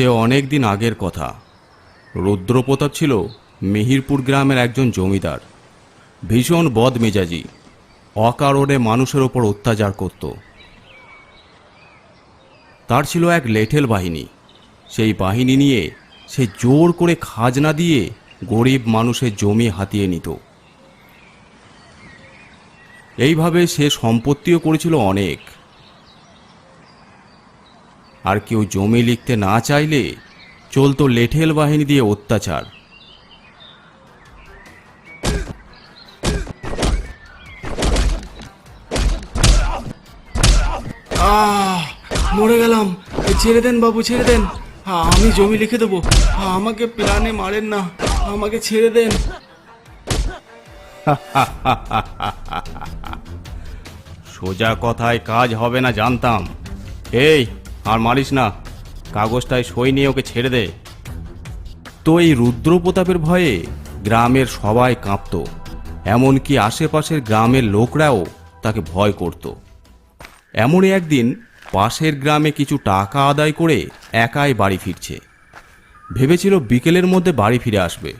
সে অনেক দিন আগের কথা। রুদ্রপ্রতাপ ছিল মিহিরপুর গ্রামের একজন জমিদার। ভীষণ বদমেজাজি, অকারণে মানুষের ওপর অত্যাচার করত। তার ছিল এক লেঠেল বাহিনী। সেই বাহিনী নিয়ে সে জোর করে খাজনা দিয়ে গরিব মানুষের জমি হাতিয়ে নিত। এইভাবে সে সম্পত্তিও করেছিল অনেক। আর কেউ জমি লিখতে না চাইলে চলতো লেঠেল বাহিনী দিয়ে অত্যাচার। মরে গেলাম, ছেড়ে দেন বাবু, ছেড়ে দেন। আমি জমি লিখে দেবো, আমাকে প্রাণে মারেন না, আমাকে ছেড়ে দেন। সোজা কথায় কাজ হবে না জানতাম। এই, আর মারিস না, কাগজটায় সই নিয়ে ওকে ছেড়ে দে। তো এই রুদ্রপ্রতাপের ভয়ে গ্রামের সবাই কাঁপত, এমনকি আশেপাশের গ্রামের লোকরাও তাকে ভয় করত। এমনই একদিন পাশের গ্রামে কিছু টাকা আদায় করে একাই বাড়ি ফিরছে। ভেবেছিল বিকেলের মধ্যে বাড়ি ফিরে আসবে,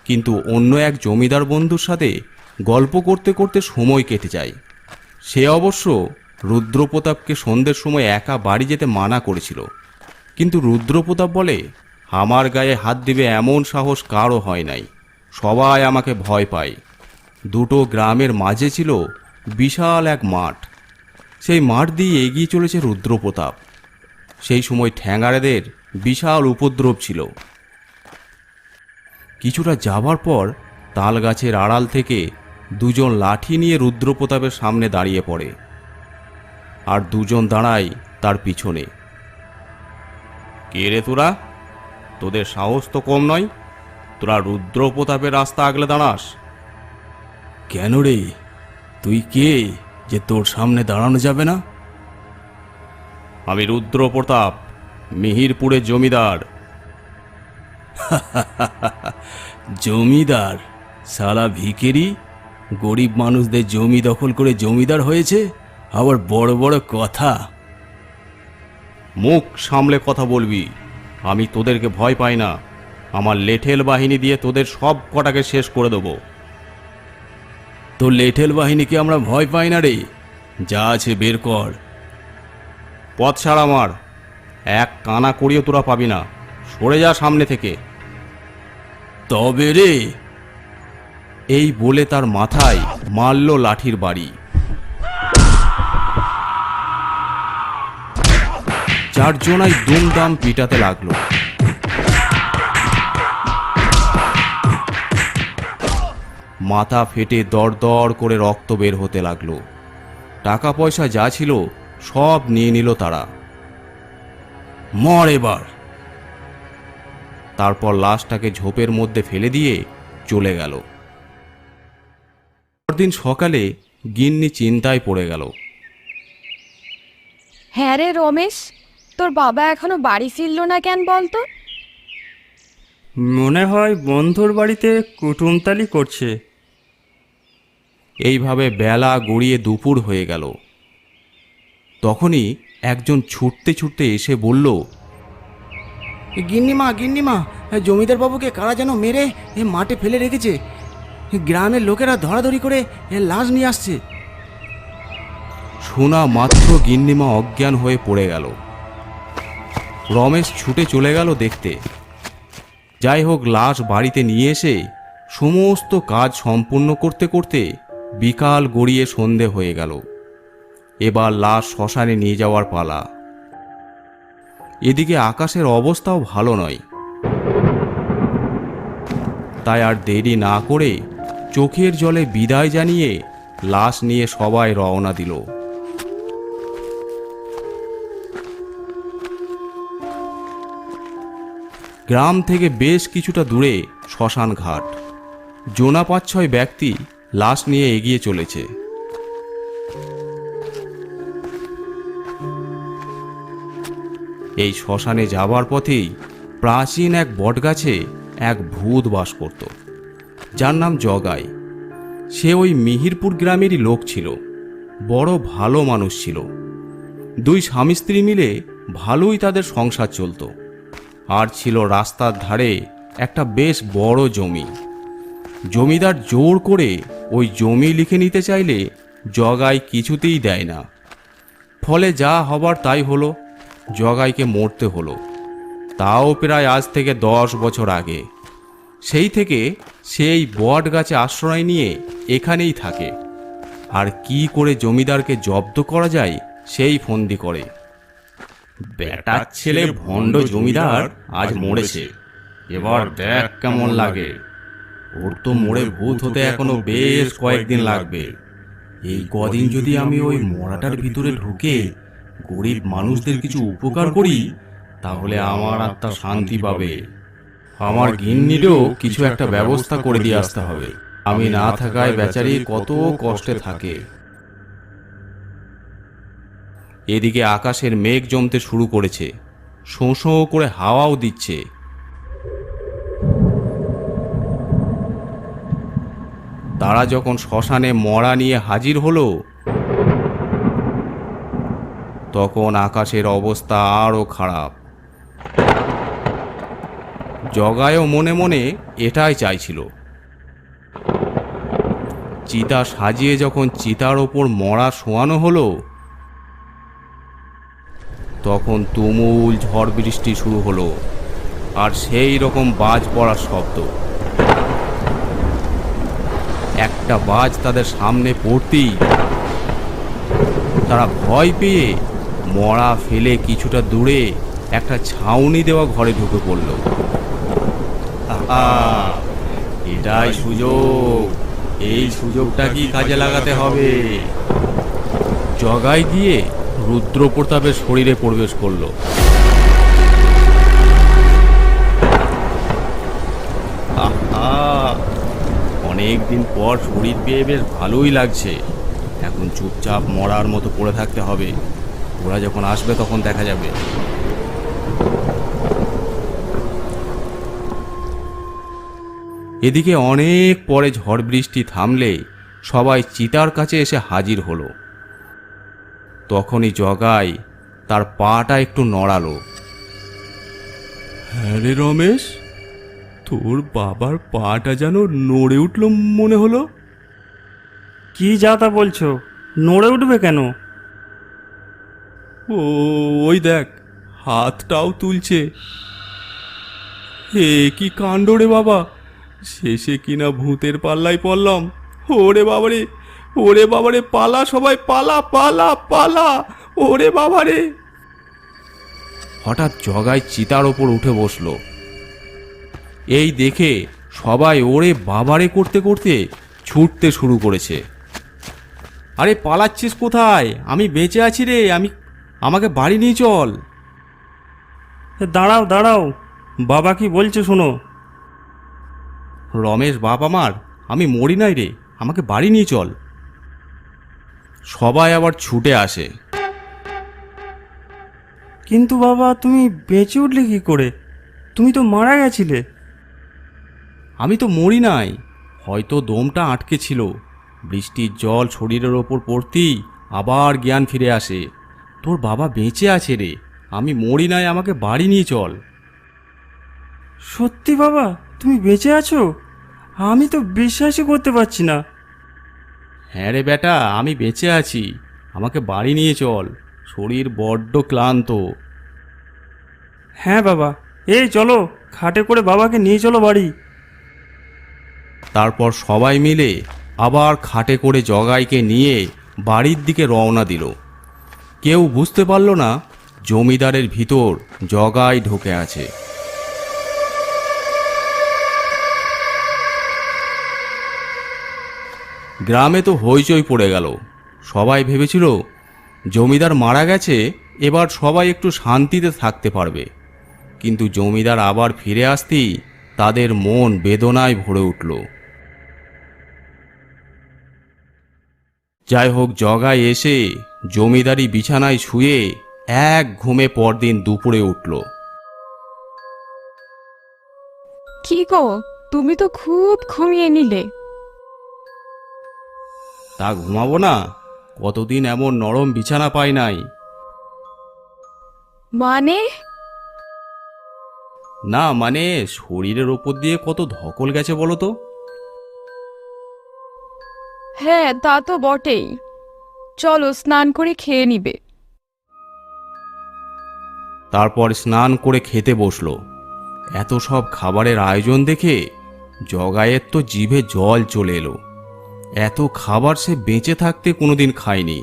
কিন্তু অন্য এক জমিদার বন্ধুর সাথে গল্প করতে করতে সময় কেটে যায়। সে অবশ্য রুদ্রপ্রতাপকে সন্ধ্যের সময় একা বাড়ি যেতে মানা করেছিল, কিন্তু রুদ্রপ্রতাপ বলে, আমার গায়ে হাত দিবে এমন সাহস কারও হয় নাই, সবাই আমাকে ভয় পায়। দুটো গ্রামের মাঝে ছিল বিশাল এক মাঠ। সেই মাঠ দিয়ে এগিয়ে চলেছে রুদ্রপ্রতাপ। সেই সময় ঠ্যাঙাড়েদের বিশাল উপদ্রব ছিল। কিছুটা যাবার পর তাল গাছের আড়াল থেকে দুজন লাঠি নিয়ে রুদ্রপ্রতাপের সামনে দাঁড়িয়ে পড়ে, আর দুজন দাঁড়ায় তার পিছনে। কে রে তোরা? তোদের সাহস তো কম নয়, তোরা রুদ্রপ্রতাপের রাস্তা আগলে দাঁড়াস? কেন রে, তুই কে যে তোর সামনে দাঁড়ানো যাবে না? আমি রুদ্রপ্রতাপ, মিহিরপুরের জমিদার। জমিদার? সালা ভিখারি গরিব মানুষদের জমি দখল করে জমিদার হয়েছে, আবার বড় বড় কথা। মুখ সামলে কথা বলবি। আমি তোদেরকে ভয় পাই না। আমার লেঠেল বাহিনী দিয়ে তোদের সব কটাকে শেষ করে দেবো। তোর লেঠেল বাহিনীকে আমরা ভয় পাই না রে, যা আছে বের কর। পথ ছাড় আমার, এক কানা করিও তোরা পাবি না। সরে যা সামনে থেকে। তবে রে, এই বলে তার মাথায় মারল লাঠির বাড়ি। চারজনাই দুমদাম পিটাতে লাগলো। মাথা ফেটে দরদর করে রক্ত বের হতে লাগলো। টাকা পয়সা যা ছিল সব নিয়ে নিল তারা। মর এবার। তারপর লাশটাকে ঝোপের মধ্যে ফেলে দিয়ে চলে গেল। পরদিন সকালে গিন্নি চিন্তায় পড়ে গেল। হ্যাঁ রে রমেশ, তোর বাবা এখনো বাড়ি ফিরল না কেন বলতো? মনে হয় বন্ধুর বাড়িতে কুটুমতালি করছে। এইভাবে বেলা গড়িয়ে দুপুর হয়ে গেল। তখনই একজন ছুটতে ছুটতে এসে বলল, গিন্নিমা, গিন্নিমা, জমিদার বাবুকে কারা যেন মেরে মাঠে ফেলে রেখেছে। গ্রামের লোকেরা ধরাধরি করে লাশ নিয়ে আসছে। শোনা মাত্র গিন্নিমা অজ্ঞান হয়ে পড়ে গেল। রমেশ ছুটে চলে গেল দেখতে। যাই হোক, লাশ বাড়িতে নিয়ে এসে সমস্ত কাজ সম্পূর্ণ করতে করতে বিকাল গড়িয়ে সন্ধে হয়ে গেল। এবার লাশ শ্মশানে নিয়ে যাওয়ার পালা। এদিকে আকাশের অবস্থাও ভালো নয়। তাই আর দেরি না করে চোখের জলে বিদায় জানিয়ে লাশ নিয়ে সবাই রওনা দিল। গ্রাম থেকে বেশ কিছুটা দূরে শ্মশান ঘাট। জোনা ৫-৬ ব্যক্তি লাশ নিয়ে এগিয়ে চলেছে। এই শ্মশানে যাবার পথেই প্রাচীন এক বটগাছে এক ভূত বাস করত, যার নাম জগাই। সে ওই মিহিরপুর গ্রামেরই লোক ছিল। বড় ভালো মানুষ ছিল। দুই স্বামী স্ত্রী মিলে ভালোই তাদের সংসার চলত। আর ছিল রাস্তার ধারে একটা বেশ বড় জমি। জমিদার জোর করে ওই জমি লিখে নিতে চাইলে জগাই কিছুতেই দেয় না। ফলে যা হবার তাই হলো, জগাইকে মরতে হলো। তাও প্রায় আজ থেকে 10 বছর আগে। সেই থেকে সেই বট গাছে আশ্রয় নিয়ে এখানেই থাকে। আর কি করে জমিদারকে জব্দ করা যায় সেই ফন্দি করে। বেটার ছেলে ভণ্ড জমিদার আজ মরেছে, এবার দেখ কেমন লাগে। ওর তো মরে ভূত হতে এখনো বেশ কয়েকদিন লাগবে। এই কদিন যদি আমি ওই মরাটার ভিতরে ঢুকে গরিব মানুষদের কিছু উপকার করি, তাহলে আমার আত্মা শান্তি পাবে। আমার গিন্নিরও কিছু একটা ব্যবস্থা করে দিয়ে আসতে হবে। আমি না থাকায় বেচারি কত কষ্টে থাকে। এদিকে আকাশের মেঘ জমতে শুরু করেছে, শোঁ শোঁ করে হাওয়াও দিচ্ছে। তারা যখন শ্মশানে মরা নিয়ে হাজির হলো, তখন আকাশের অবস্থা আরো খারাপ। জগায়ও মনে মনে এটাই চাইছিল। চিতা সাজিয়ে যখন চিতার ওপর মরা শোয়ানো হলো, তখন তুমুল ঝড় বৃষ্টি শুরু হলো, আর সেই রকম বাজ পড়ার শব্দ। একটা বাজ তাদের সামনে পড়তেই তারা ভয় পেয়ে মরা ফেলে কিছুটা দূরে একটা ছাউনি দেওয়া ঘরে ঢুকে পড়ল। এটাই সুযোগ, এই সুযোগটা কি কাজে লাগাতে হবে। জগাই গিয়ে রুদ্রপ্রতাপের শরীরে প্রবেশ করল। অনেকদিন পর শরীর পেয়ে বেশ ভালোই লাগছে। এখন চুপচাপ মরার মতো পড়ে থাকতে হবে। ওরা যখন আসবে তখন দেখা যাবে। এদিকে অনেক পরে ঝড় বৃষ্টি থামলে সবাই চিতার কাছে এসে হাজির হলো। তখনই জগাই তার পাটা একটু নড়ালো। হ্যাঁ রে রমেশ, তোর বাবার পাটা যেন নড়ে উঠল মনে হলো। কি যা তা বলছো? নড়ে উঠবে কেন? ওই দেখ, হাতটাও তুলছে। হে কি কাণ্ড রে বাবা, শেষে কিনা ভূতের পাল্লায় পড়লাম। ওরে বাবারে, ওরে বাবারে, পালা সবাই, পালা পালা পালা, ওরে বাবারে। হঠাৎ জগাই চিতার ওপর উঠে বসলো। এই দেখে সবাই ওরে বাবারে করতে করতে ছুটতে শুরু করেছে। আরে পালাচ্ছিস কোথায়? আমি বেঁচে আছি রে, আমাকে বাড়ি নিয়ে চল। দাঁড়াও দাঁড়াও, বাবা কি বলছে শোনো। রমেশ বাপ আমার, আমি মরি নাই রে, আমাকে বাড়ি নিয়ে চল। সবাই আবার ছুটে আসে। কিন্তু বাবা, তুমি বেঁচে উঠলে কি করে? তুমি তো মারা গেছিলে। আমি তো মরি নাই, হয়তো দমটা আটকে ছিল। বৃষ্টির জল শরীরের ওপর পড়তেই আবার জ্ঞান ফিরে আসে। তোর বাবা বেঁচে আছে রে, আমি মরি নাই, আমাকে বাড়ি নিয়ে চল। সত্যি বাবা, তুমি বেঁচে আছো? আমি তো বিশ্বাসই করতে পারছি না। হ্যাঁ রে বেটা, আমি বেঁচে আছি, আমাকে বাড়ি নিয়ে চল, শরীর বড্ড ক্লান্ত। হ্যাঁ বাবা, এই চলো, খাটে করে বাবাকে নিয়ে চলো বাড়ি। তারপর সবাই মিলে আবার খাটে করে জগাইকে নিয়ে বাড়ির দিকে রওনা দিল। কেউ বুঝতে পারল না জমিদারের ভিতর জগাই ঢুকে আছে। গ্রামে তো হইচই পড়ে গেল। সবাই ভেবেছিল জমিদার মারা গেছে, এবার সবাই একটু শান্তিতে থাকতে পারবে। কিন্তু জমিদার আবার ফিরে আসতেই তাদের মন বেদনায় ভরে উঠল। যাই হোক, জগাই এসে জমিদারি বিছানায় শুয়ে এক ঘুমে পরদিন দুপুরে উঠল। কি গো, তুমি তো খুব ঘুমিয়ে নিলে। তা ঘুমাবো না? কতদিন এমন নরম বিছানা পাই নাই। মানে? না মানে শরীরের ওপর দিয়ে কত ধকল গেছে বলো তো। হ্যাঁ তা তো বটেই। চলো স্নান করে খেয়ে নিবে। তারপর স্নান করে খেতে বসলো। এত সব খাবারের আয়োজন দেখে জগাইয়ের তো জিভে জল চলে এলো। এত খাবার সে বেঁচে থাকতে কোনোদিন খায়নি।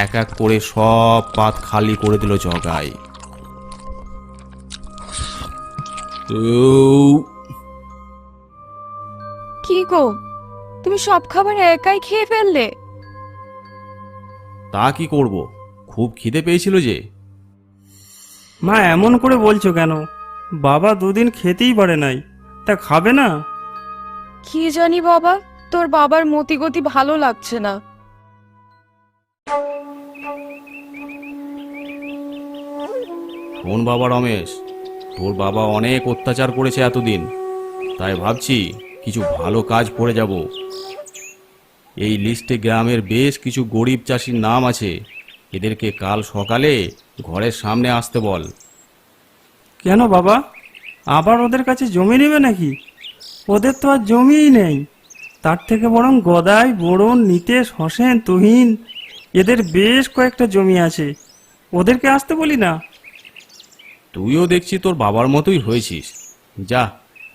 এক এক করে সব পাত খালি করে দিল জগাই। কি গো, তুমি সব খাবার একাই খেয়ে ফেললে? তা কি করব, খুব খিদে পেয়েছিল যে। মা এমন করে বলছো কেন? বাবা দুদিন খেতেই পারে নাই, তা খাবে না? কি জানি বাবা, তোর বাবার মতিগতি ভালো লাগছে না। শোন বাবা রমেশ, তোর বাবা অনেক অত্যাচার করেছে এতদিন, তাই ভাবছি কিছু ভালো কাজ করে যাব। এই লিস্টে গ্রামের বেশ কিছু গরিব চাষির নাম আছে। এদেরকে কাল সকালে ঘরের সামনে আসতে বল। কেন বাবা, আবার ওদের কাছে জমি নেবে নাকি? ওদের তো আর জমিই নেই। তার থেকে বরং গদাই, বরণ, নিতেশ, হোসেন, তুহিন এদের বেশ কয়েকটা জমি আছে, ওদেরকে আসতে বলি না? তুইও দেখছি তোর বাবার মতোই হয়েছিস। যা,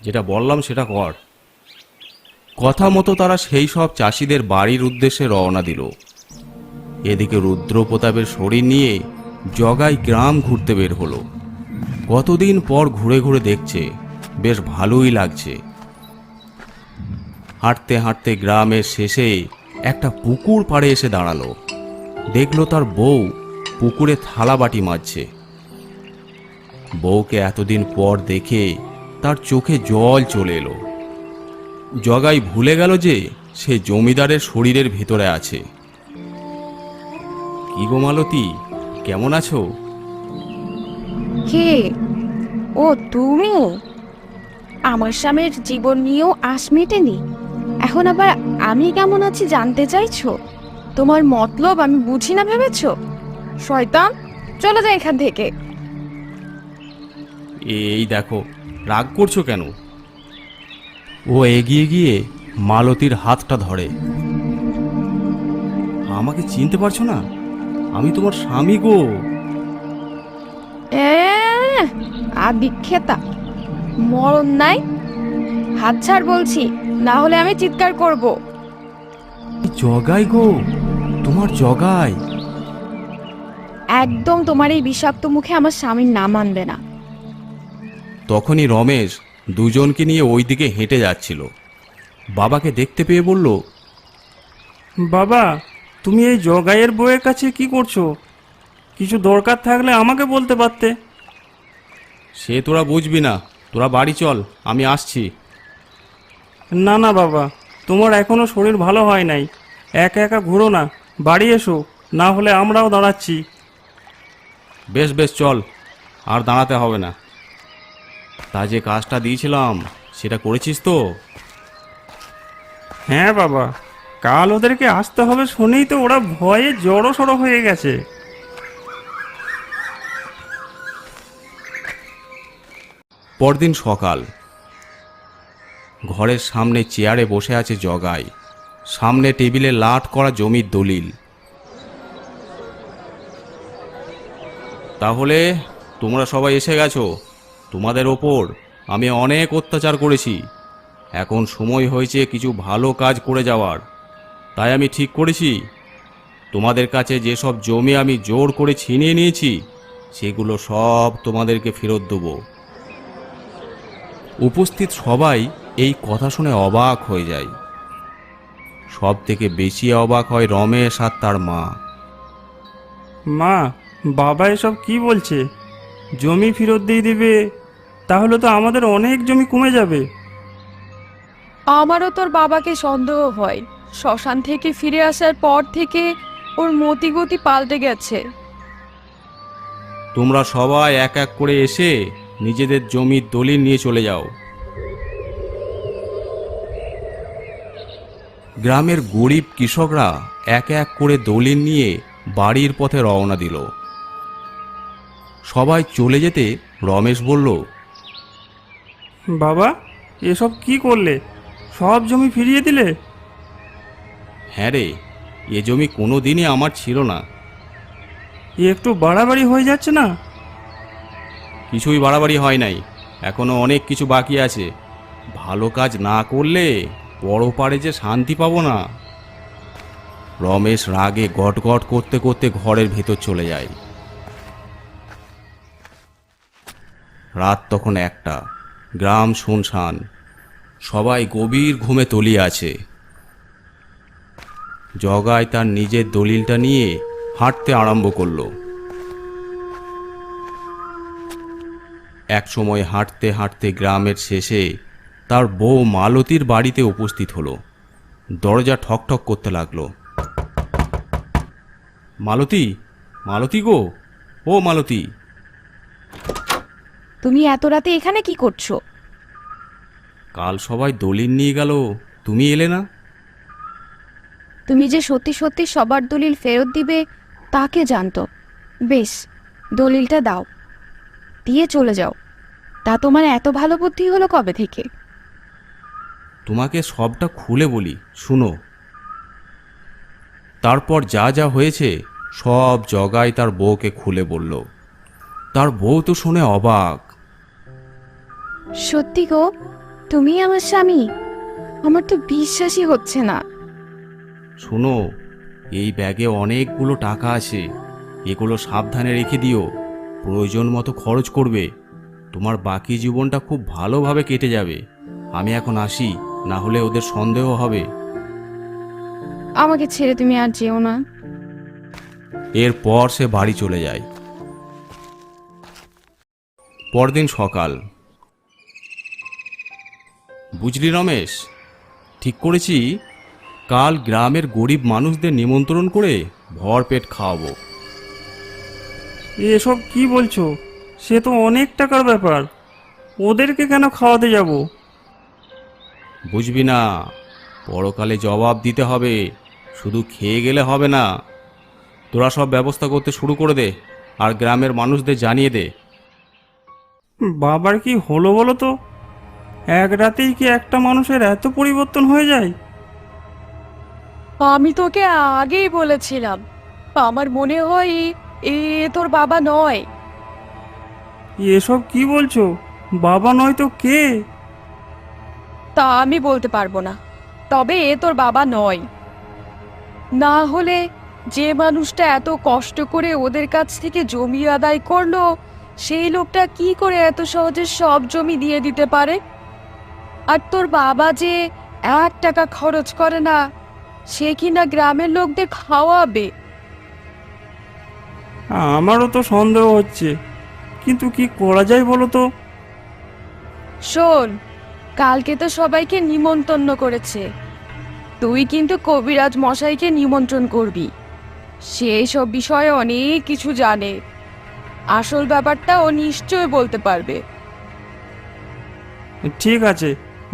যেটা বললাম সেটা কর। কথা মতো তারা সেই সব চাষিদের বাড়ির উদ্দেশ্যে রওনা দিল। এদিকে রুদ্রপ্রতাপের শরীর নিয়ে জগাই গ্রাম ঘুরতে বের হলো। কতদিন পর ঘুরে ঘুরে দেখছে, বেশ ভালোই লাগছে। হাঁটতে হাঁটতে গ্রামের শেষে একটা পুকুর পাড়ে এসে দাঁড়ালো। দেখলো তার বউ পুকুরে থালা বাটি মাজছে। বউকে এতদিন পর দেখে তার চোখে জল চলে এলো। জগাই ভুলে গেল যে সে জমিদারের শরীরের ভিতরে আছে। কি গো মালতী, কেমন আছো? কে? ও তুমি? আমার স্বামীর জীবন নিয়েও আশ মেটেনি, এখন আবার আমি কেমন আছি জানতে চাইছো? তোমার মতলব আমি বুঝি না ভেবেছো? শয়তান, চলে যাও এখান থেকে। এই দেখো, রাগ করছো কেন? ও এগিয়ে গিয়ে মালতীর হাতটা ধরে। আমাকে চিনতে পারছো না? আমি তোমার স্বামী গো। আদিক্ষেতা, মরণ নাই। হাত ছাড় বলছি, না হলে আমি চিৎকার করব। জগাই গো, তোমার জগাই। একদম তোমার এই বিষাক্ত মুখে আমার স্বামীর নাম আনবে না। তখনই রমেশ দুজনকে নিয়ে ওই দিকে হেঁটে যাচ্ছিল। বাবাকে দেখতে পেয়ে বলল, বাবা, তুমি এই জগাইয়ের বউয়ের কাছে কি করছো? কিছু দরকার থাকলে আমাকে বলতে পারতে। সে তোরা বুঝবি না, তোরা বাড়ি চল, আমি আসছি। না না বাবা, তোমার এখনো শরীর ভালো হয় নাই, একা একা ঘুরো না, বাড়ি এসো, না হলে আমরাও দাঁড়াচ্ছি। বেশ বেশ চল, আর দাঁড়াতে হবে না। তা যে কাজটা দিয়েছিলাম সেটা করেছিস তো? হ্যাঁ বাবা, কাল ওদেরকে আসতে হবে শুনেই তো ওরা ভয়ে জড়ো সড়ো হয়ে গেছে। পরদিন সকাল। ঘরের সামনে চেয়ারে বসে আছে জগাই, সামনে টেবিলে লাট করা জমির দলিল। তাহলে তোমরা সবাই এসে গেছো। তোমাদের ওপর আমি অনেক অত্যাচার করেছি, এখন সময় হয়েছে কিছু ভালো কাজ করে যাওয়ার। তাই আমি ঠিক করেছি, তোমাদের কাছে যেসব জমি আমি জোর করে ছিনিয়ে নিয়েছি সেগুলো সব তোমাদেরকে ফেরত দেবো। উপস্থিত সবাই এই কথা শুনে অবাক হয়ে যায়। সব থেকে বেশি অবাক হয় রমেশ আর তার মা। মা, বাবা এসব কি বলছে? জমি ফেরত দিয়ে দিবে? তাহলে তো আমাদের অনেক জমি কমে যাবে। আমারও তোর বাবাকে সন্দেহ হয়। শ্মশান থেকে ফিরে আসার পর থেকে ওর মতিগতি পাল্টে গেছে। তোমরা সবাই এক এক করে এসে নিজেদের জমির দলিল নিয়ে চলে যাও। গ্রামের গরিব কৃষকরা এক এক করে দলিল নিয়ে বাড়ির পথে রওনা দিল। সবাই চলে যেতে রমেশ বলল, বাবা, এসব কি করলে? সব জমি ফিরিয়ে দিলে? হ্যাঁ রে, এ জমি কোনো দিনই আমার ছিল না। এ একটু বাড়াবাড়ি হয়ে যাচ্ছে না? কিছুই বাড়াবাড়ি হয় নাই, এখনো অনেক কিছু বাকি আছে। ভালো কাজ না করলে পরপারে যে শান্তি পাবো না। রমেশ রাগে গটগট করতে করতে ঘরের ভেতর চলে যায়। রাত তখন 1টা, গ্রাম শুনশান, সবাই গভীর ঘুমে তলিয়ে আছে। জগাই তার নিজের দলিলটা নিয়ে হাঁটতে আরম্ভ করলো। এক সময় হাঁটতে হাঁটতে গ্রামের শেষে তার বউ মালতীর বাড়িতে উপস্থিত হলো। দরজা ঠকঠক করতে লাগলো। মালতী, মালতী গো, ও মালতী। তুমি এত রাতে এখানে কি করছো? কাল সবাই দলিল নিয়ে গেল, তুমি এলে না। তুমি যে সত্যি সত্যি সবার দলিল ফেরত দিবে তাকে জানতো। বেশ, দলিলটা দাও, দিয়ে চলে যাও। তা তোমার এত ভালো বুদ্ধি হলো কবে থেকে? তোমাকে সবটা খুলে বলি, শুনো। তারপর যা যা হয়েছে সব জগাই তার বউকে খুলে বলল। তার বউ তো শুনে অবাক। সত্যি গো, তুমি আমার স্বামী? আমার তো বিশ্বাসই হচ্ছে না। শোনো, এই ব্যাগে অনেকগুলো টাকা আছে, এগুলো সাবধানে রেখে দিও, প্রয়োজন মতো খরচ করবে। তোমার বাকি জীবনটা খুব ভালোভাবে কেটে যাবে। আমি এখন আসি, না হলে ওদের সন্দেহ হবে। আমাকে ছেড়ে তুমি আর যেও না। এরপর সে বাড়ি চলে যায়। পরদিন সকাল। বুঝলি রমেশ, ঠিক করেছি কাল গ্রামের গরিব মানুষদের নিমন্ত্রণ করে ভরপেট খাওয়াবো। এসব কি বলছো? সে তো অনেক টাকার ব্যাপার। ওদেরকে কেন খাওয়াতে যাব? বুঝবি না, পরকালে জবাব দিতে হবে, শুধু খেয়ে গেলে হবে না। তোরা সব ব্যবস্থা করতে শুরু করে দে, আর গ্রামের মানুষদের জানিয়ে দে। বাবার কি হলো বলো তো? এক রাতেই কি একটা মানুষের এত পরিবর্তন হয়ে যায়? আমি তোকে আগেই বলেছিলাম, আমার মনে হয় এ তোর বাবা নয়। এসব কি বলছো? বাবা নয় তো কে? তা আমি বলতে পারবো না, তবে এ তোর বাবা নয়। না হলে যে মানুষটা এত কষ্ট করে ওদের কাছ থেকে জমি আদায় করলো, সেই লোকটা কি করে এত সহজে সব জমি দিয়ে দিতে পারে? আর তোর বাবা যে 1 টাকা খরচ করে না, সে কিনা গ্রামের লোকদের খাওয়াবে। আমারও তো সন্দেহ হচ্ছে, কিন্তু কি করা যায় বলো তো? শোন, কালকে তো সবাইকে নিমন্ত্রণ করেছে, তুই কিন্তু কবিরাজ মশাইকে নিমন্ত্রণ করবি। সে সব বিষয়ে অনেক কিছু জানে, আসল ব্যাপারটা ও নিশ্চয় বলতে পারবে। ঠিক আছে,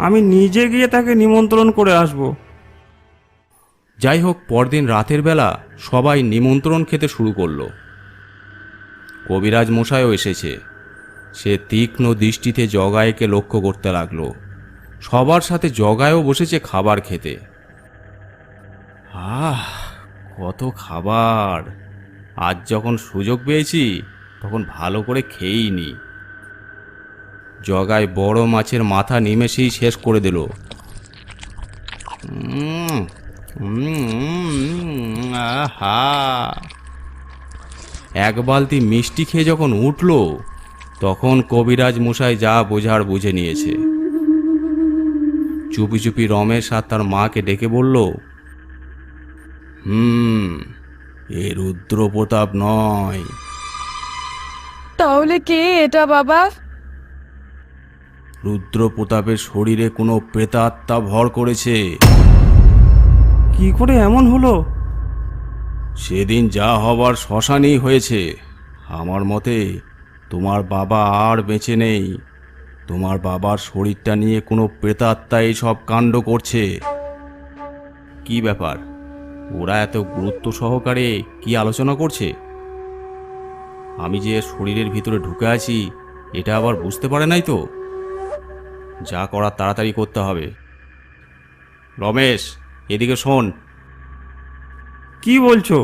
আমি নিজে গিয়ে তাকে নিমন্ত্রণ করে আসব। যাই হোক, পরদিন রাতের বেলা সবাই নিমন্ত্রণ খেতে শুরু করলো। কবিরাজ মশাইও এসেছে। সে তীক্ষ্ণ দৃষ্টিতে জগাইকে লক্ষ্য করতে লাগলো। সবার সাথে জগাইও বসেছে খাবার খেতে। আহ, কত খাবার! আজ যখন সুযোগ পেয়েছি তখন ভালো করে খেয়েই নি। জগাই বড় মাছের মাথা নিমেষেই শেষ করে দিল। আহা! এক বালতি মিষ্টি খেয়ে যখন উঠল, তখন কবিরাজ মশাই যা বোঝার বুঝে নিয়েছে। চুপি চুপি রমেশ আর তার মাকে ডেকে বলল, এ রুদ্রপ্রতাপ নয়। তাহলে কে এটা বাবা? রুদ্রপ্রতাপের শরীরে কোনো প্রেতাত্মা ভর করেছে। কি করে এমন হলো? সেদিন যা হবার শ্মশানেই হয়েছে। আমার মতে তোমার বাবা আর বেঁচে নেই। তোমার বাবার শরীরটা নিয়ে কোনো প্রেতাত্মা এই সব কাণ্ড করছে। কি ব্যাপার, ওরা এত গুরুত্ব সহকারে কি আলোচনা করছে? আমি যে শরীরের ভিতরে ঢুকে আছি এটা আবার বুঝতে পারে নাই তো? যা করার তাড়াতাড়ি করতে হবে। রমেশ, এদিকে শোন। কি বলছো?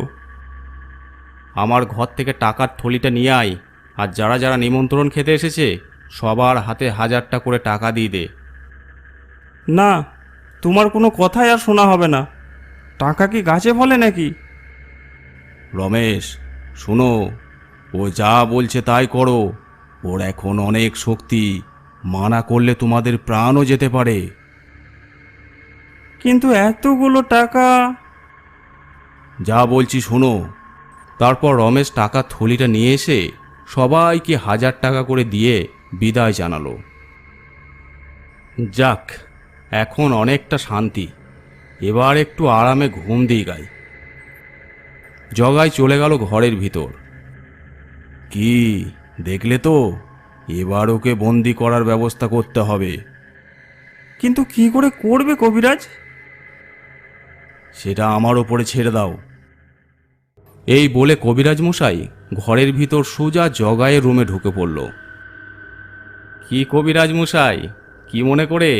আমার ঘর থেকে টাকার থলিটা নিয়ে আয়, আর যারা যারা নিমন্ত্রণ খেতে এসেছে সবার হাতে 1000টা করে টাকা দিয়ে দে। না, তোমার কোনো কথাই আর শোনা হবে না। টাকা কি গাছে ফলে নাকি? রমেশ, শোনো, ও যা বলছে তাই করো। ওর এখন অনেক শক্তি, মানা করলে তোমাদের প্রাণও যেতে পারে। কিন্তু এতগুলো টাকা। যা বলছি শোনো। তারপর রমেশ টাকার থলিটা নিয়ে এসে সবাইকে 1000 টাকা করে দিয়ে বিদায় জানালো। যাক, এখন অনেকটা শান্তি, এবার একটু আরামে ঘুম দিই গাই। জগাই চলে গেল ঘরের ভিতর। কি দেখলে তো? এবার ওকে বন্দি করার ব্যবস্থা করতে হবে। কিন্তু কি করে করবে কবিরাজ? সেটা আমার ওপরে ছেড়ে দাও। এই বলে কবিরাজ মশাই ঘরের ভিতর সোজা জগাইয়ের রুমে ঢুকে পড়ল। কি কবিরাজ মশাই, কি মনে করে?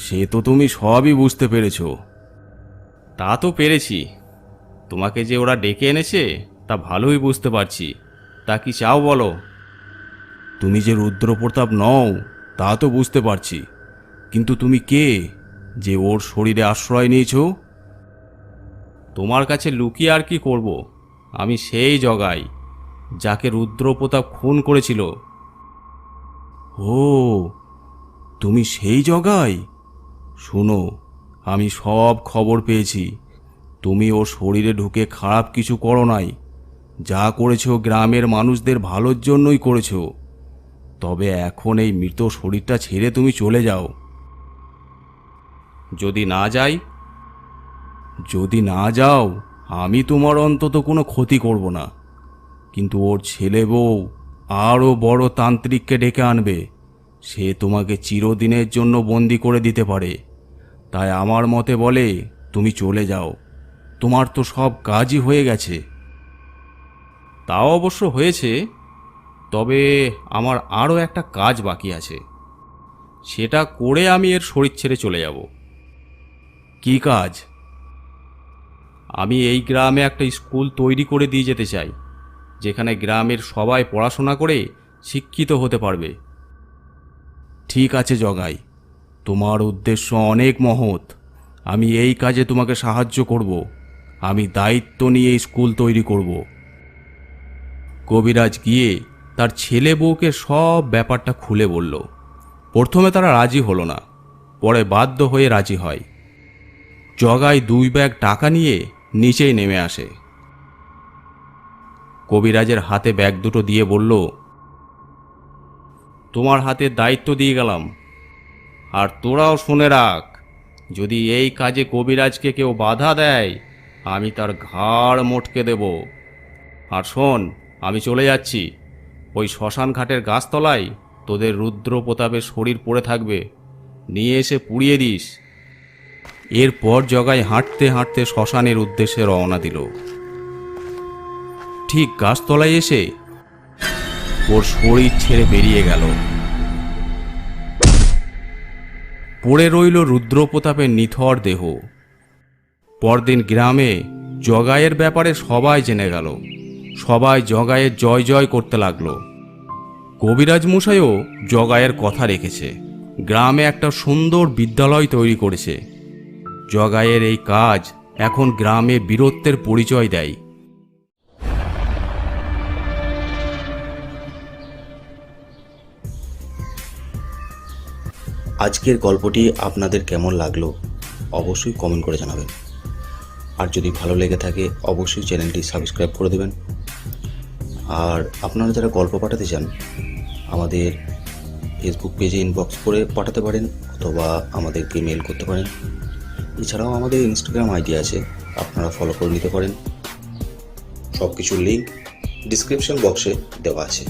সে তো তুমি সবই বুঝতে পেরেছ। তা তো পেরেছি, তোমাকে যে ওরা ডেকে এনেছে তা ভালোই বুঝতে পারছি। তা কি চাও বলো? তুমি যে রুদ্রপ্রতাপ নও তা তো বুঝতে পারছি, কিন্তু তুমি কে যে ওর শরীরে আশ্রয় নিয়েছ? তোমার কাছে লুকিয়ে আর কি করব? আমি সেই জগাই যাকে রুদ্রপ্রতাপ খুন করেছিল। ও, তুমি সেই জগাই? শোনো, আমি সব খবর পেয়েছি। তুমি ওর শরীরে ঢুকে খারাপ কিছু করো নাই। যা করেছো গ্রামের মানুষদের ভালোর জন্যই করেছো। তবে এখন এই মৃত শরীরটা ছেড়ে তুমি চলে যাও। যদি না যাই? যদি না যাও, আমি তোমার অন্তত কোনো ক্ষতি করব না, কিন্তু ওর ছেলে বউ আরও বড় তান্ত্রিককে ডেকে আনবে। সে তোমাকে চিরদিনের জন্য বন্দি করে দিতে পারে। তাই আমার মতে বলে তুমি চলে যাও। তোমার তো সব কাজই হয়ে গেছে। তাও অবশ্য হয়েছে, তবে আমার আরও একটা কাজ বাকি আছে। সেটা করে আমি এর শরীর ছেড়ে চলে যাব। কি কাজ? আমি এই গ্রামে একটা স্কুল তৈরি করে দিয়ে যেতে চাই, যেখানে গ্রামের সবাই পড়াশোনা করে শিক্ষিত হতে পারবে। ঠিক আছে জগাই, তোমার উদ্দেশ্য অনেক মহৎ। আমি এই কাজে তোমাকে সাহায্য করব। আমি দায়িত্ব নিয়ে স্কুল তৈরি করব। কবিরাজ গিয়ে তার ছেলে বউকে সব ব্যাপারটা খুলে বলল। প্রথমে তারা রাজি হলো না, পরে বাধ্য হয়ে রাজি হয়। জগাই 2 ব্যাগ টাকা নিয়ে নিচেই নেমে আসে। কবিরাজের হাতে ব্যাগ দুটো দিয়ে বলল, তোমার হাতে দায়িত্ব দিয়ে গেলাম, আর তোরাও শুনে রাখ, যদি এই কাজে কবিরাজকে কেউ বাধা দেয় আমি তার ঘাড় মটকে দেব। আর শোন, আমি চলে যাচ্ছি। ওই শ্মশান ঘাটের গাছতলায় তোদের রুদ্রপ্রতাপের শরীর পড়ে থাকবে, নিয়ে এসে পুড়িয়ে দিস। এরপর জগাই হাঁটতে হাঁটতে শ্মশানের উদ্দেশ্যে রওনা দিল। ঠিক গাছতলায় এসে ওর শরীর ছেড়ে বেরিয়ে গেল। পড়ে রইল রুদ্রপ্রতাপের নিথর দেহ। পরদিন গ্রামে জগাইয়ের ব্যাপারে সবাই জেনে গেল। সবাই জগাইয়ের জয় জয় করতে লাগলো। কবিরাজ মশাইও জগাইয়ের কথা রেখেছে। গ্রামে একটা সুন্দর বিদ্যালয় তৈরি করেছে। জগাইয়ের এই কাজ এখন গ্রামে বীরত্বের পরিচয় দেয়। আজকের গল্পটি আপনাদের কেমন লাগলো অবশ্যই কমেন্ট করে জানাবেন। আর যদি ভালো লেগে থাকে অবশ্যই চ্যানেলটি সাবস্ক্রাইব করে দেবেন। আর আপনারা যারা গল্প পাঠাতে চান আমাদের ফেসবুক পেজে ইনবক্স করে পাঠাতে পারেন, অথবা আমাদেরকে মেল করতে পারেন। এছাড়াও আমাদের ইনস্টাগ্রাম আইডি আছে, আপনারা ফলো করে নিতে পারেন। সব কিছুর লিঙ্ক ডিসক্রিপশন বক্সে দেওয়া আছে।